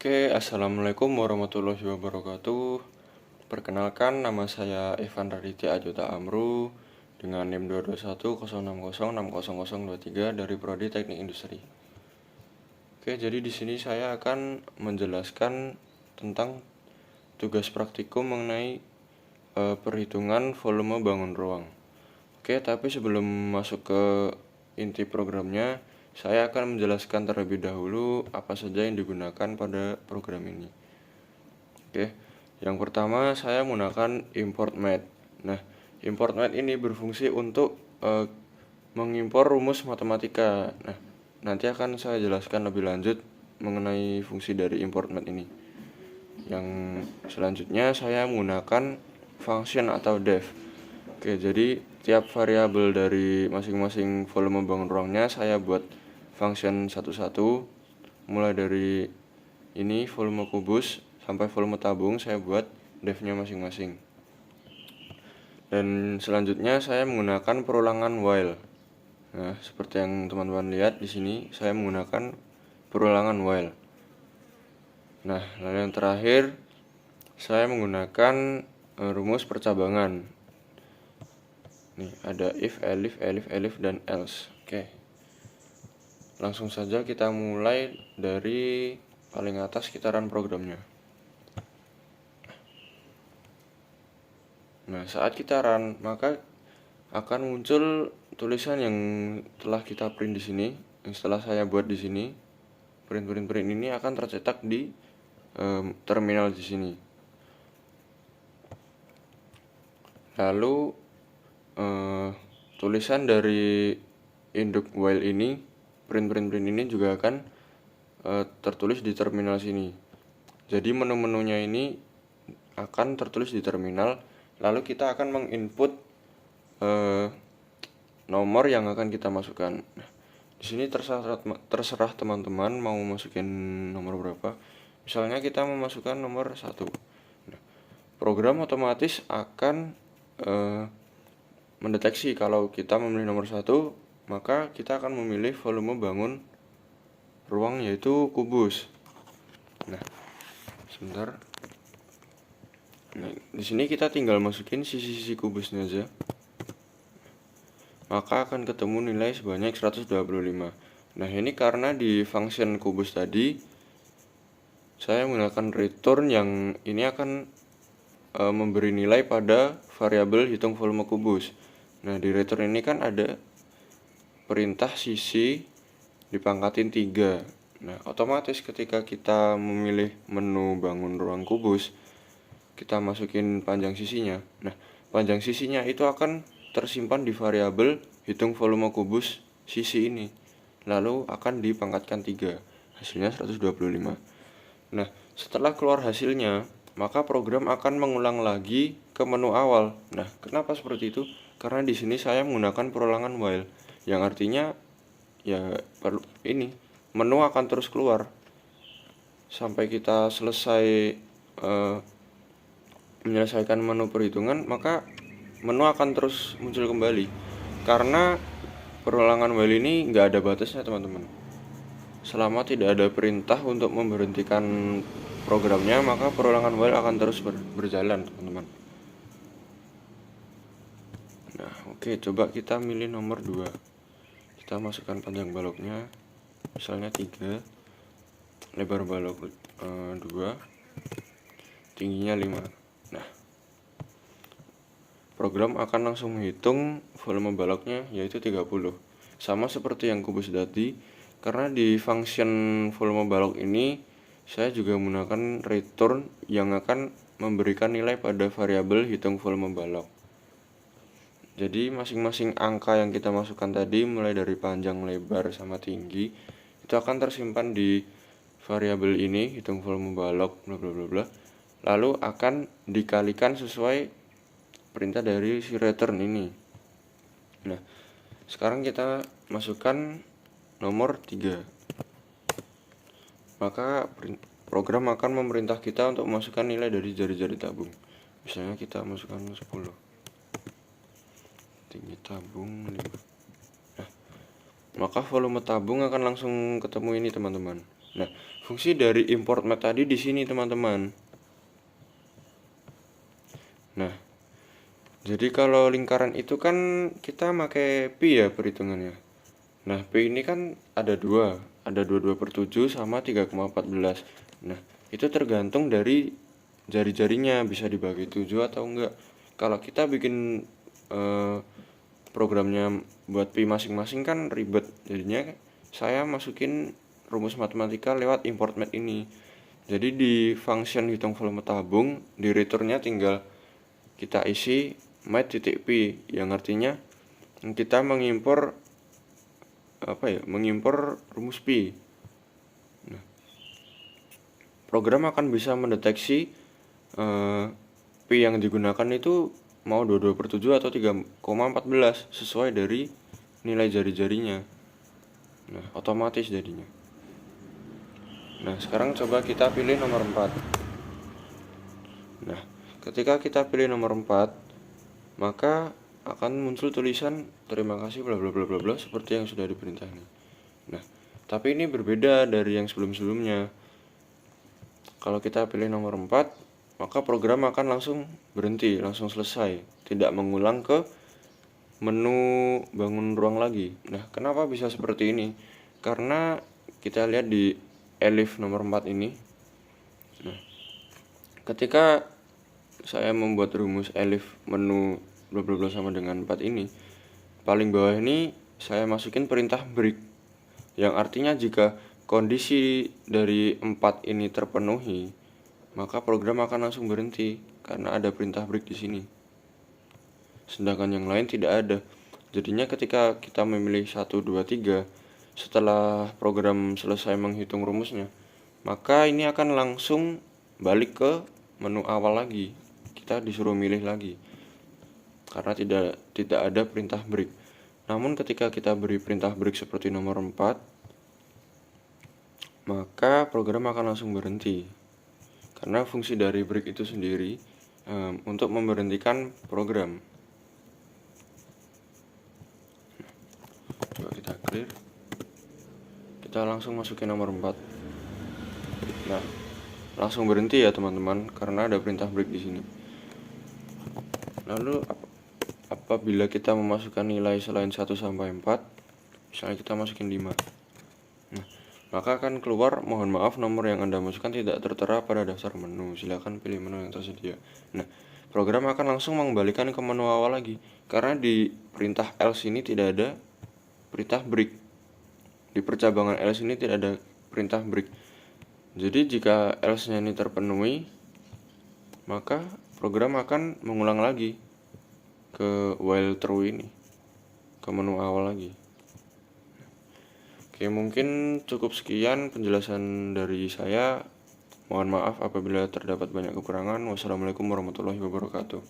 Oke, assalamualaikum warahmatullahi wabarakatuh. Perkenalkan, nama saya Evan Raditya Ajuta Amru dengan NIM 22106060023 dari Prodi Teknik Industri. Oke, jadi di sini saya akan menjelaskan tentang tugas praktikum mengenai perhitungan volume bangun ruang. Oke, tapi sebelum masuk ke inti programnya, saya akan menjelaskan terlebih dahulu apa saja yang digunakan pada program ini. Oke, yang pertama saya menggunakan import math. Nah, import math ini berfungsi untuk mengimpor rumus matematika. Nah, nanti akan saya jelaskan lebih lanjut mengenai fungsi dari import math ini. Yang selanjutnya saya menggunakan function atau def. Oke, jadi tiap variabel dari masing-masing volume bangun ruangnya saya buat function satu-satu. Mulai dari ini volume kubus sampai volume tabung saya buat defnya masing-masing. Dan selanjutnya saya menggunakan perulangan while. Nah, seperti yang teman-teman lihat di sini saya menggunakan perulangan while. Nah, lalu yang terakhir saya menggunakan rumus percabangan. Nih, ada if, elif, dan else. Oke. Langsung saja kita mulai dari paling atas sekitaran programnya. Nah, saat kita run, maka akan muncul tulisan yang telah kita print di sini, yang setelah saya buat di sini. Print ini akan tercetak di terminal di sini. Lalu tulisan dari induk while ini, print ini juga akan tertulis di terminal sini. Jadi menu-menunya ini akan tertulis di terminal. Lalu kita akan menginput nomor yang akan kita masukkan. Nah, di sini terserah teman-teman mau masukin nomor berapa. Misalnya kita memasukkan nomor 1. Nah, program otomatis akan mendeteksi kalau kita memilih nomor 1, maka kita akan memilih volume bangun ruang yaitu kubus. Nah, sebentar. Nah, di sini kita tinggal masukin sisi-sisi kubusnya aja. Maka akan ketemu nilai sebanyak 125. Nah, ini karena di function kubus tadi saya menggunakan return yang ini akan memberi nilai pada variabel hitung volume kubus. Nah, di return ini kan ada perintah sisi dipangkatin 3. Nah, otomatis ketika kita memilih menu bangun ruang kubus, kita masukin panjang sisinya. Nah, panjang sisinya itu akan tersimpan di variabel hitung volume kubus sisi ini. Lalu akan dipangkatkan 3. Hasilnya 125. Nah, setelah keluar hasilnya, maka program akan mengulang lagi ke menu awal. Nah, kenapa seperti itu? Karena di sini saya menggunakan perulangan while, yang artinya ya ini menu akan terus keluar sampai kita selesai menyelesaikan menu perhitungan, maka menu akan terus muncul kembali. Karena perulangan while ini nggak ada batasnya, teman-teman. Selama tidak ada perintah untuk memberhentikan programnya, maka perulangan while akan terus berjalan, teman-teman. Nah, oke, coba kita milih nomor 2. Kita masukkan panjang baloknya, misalnya 3, lebar balok 2, tingginya 5. Nah, program akan langsung menghitung volume baloknya yaitu 30. Sama seperti yang kubus tadi, karena di function volume balok ini saya juga menggunakan return yang akan memberikan nilai pada variabel hitung volume balok. Jadi masing-masing angka yang kita masukkan tadi, mulai dari panjang, lebar, sama tinggi, itu akan tersimpan di variabel ini, hitung volume balok, bla bla bla bla. Lalu akan dikalikan sesuai perintah dari si return ini. Nah, sekarang kita masukkan nomor 3. Maka program akan memerintah kita untuk memasukkan nilai dari jari-jari tabung. Misalnya kita masukkan 10. Tinggi tabung 5. Nah, maka volume tabung akan langsung ketemu ini, teman-teman. Nah, fungsi dari import math tadi di sini teman-teman. Nah, jadi kalau lingkaran itu kan kita pakai pi ya perhitungannya. Nah, pi ini kan ada 22/7 sama 3,14. Nah, itu tergantung dari jari-jarinya, bisa dibagi 7 atau enggak. Kalau kita bikin programnya buat pi masing-masing kan ribet. Jadinya saya masukin rumus matematika lewat import math ini. Jadi di function hitung volume tabung, di returnnya tinggal kita isi math.p yang artinya kita mengimpor mengimpor rumus pi. Nah, program akan bisa mendeteksi pi yang digunakan itu mau 22/7 atau 3,14 sesuai dari nilai jari-jarinya. Nah, otomatis jadinya. Nah, sekarang coba kita pilih nomor 4. Nah, ketika kita pilih nomor 4, maka akan muncul tulisan terima kasih bla bla bla bla bla seperti yang sudah diperintah ini. Nah, tapi ini berbeda dari yang sebelum-sebelumnya. Kalau kita pilih nomor 4, maka program akan langsung berhenti, langsung selesai, tidak mengulang ke menu bangun ruang lagi. Nah, kenapa bisa seperti ini? Karena kita lihat di elif nomor 4 ini. Nah, ketika saya membuat rumus elif menu bla bla bla sama dengan 4 ini, paling bawah ini saya masukin perintah break, yang artinya jika kondisi dari 4 ini terpenuhi, maka program akan langsung berhenti karena ada perintah break di sini. Sedangkan yang lain tidak ada. Jadinya ketika kita memilih 1, 2, 3, setelah program selesai menghitung rumusnya, maka ini akan langsung balik ke menu awal lagi. Kita disuruh milih lagi karena tidak ada perintah break. Namun ketika kita beri perintah break seperti nomor 4, maka program akan langsung berhenti. Karena fungsi dari break itu sendiri untuk memberhentikan program. Coba kita clear. Kita langsung masukin nomor 4. Nah, langsung berhenti ya teman-teman karena ada perintah break di sini. Lalu apabila kita memasukkan nilai selain 1 sampai 4, misalnya kita masukin 5. Nah, maka akan keluar mohon maaf nomor yang Anda masukkan tidak tertera pada daftar menu. Silakan pilih menu yang tersedia. Nah, program akan langsung mengembalikan ke menu awal lagi karena di perintah else ini tidak ada perintah break. Di percabangan else ini tidak ada perintah break. Jadi jika else-nya ini terpenuhi, maka program akan mengulang lagi ke while true ini, ke menu awal lagi. Oke, mungkin cukup sekian penjelasan dari saya. Mohon maaf apabila terdapat banyak kekurangan. Wassalamualaikum warahmatullahi wabarakatuh.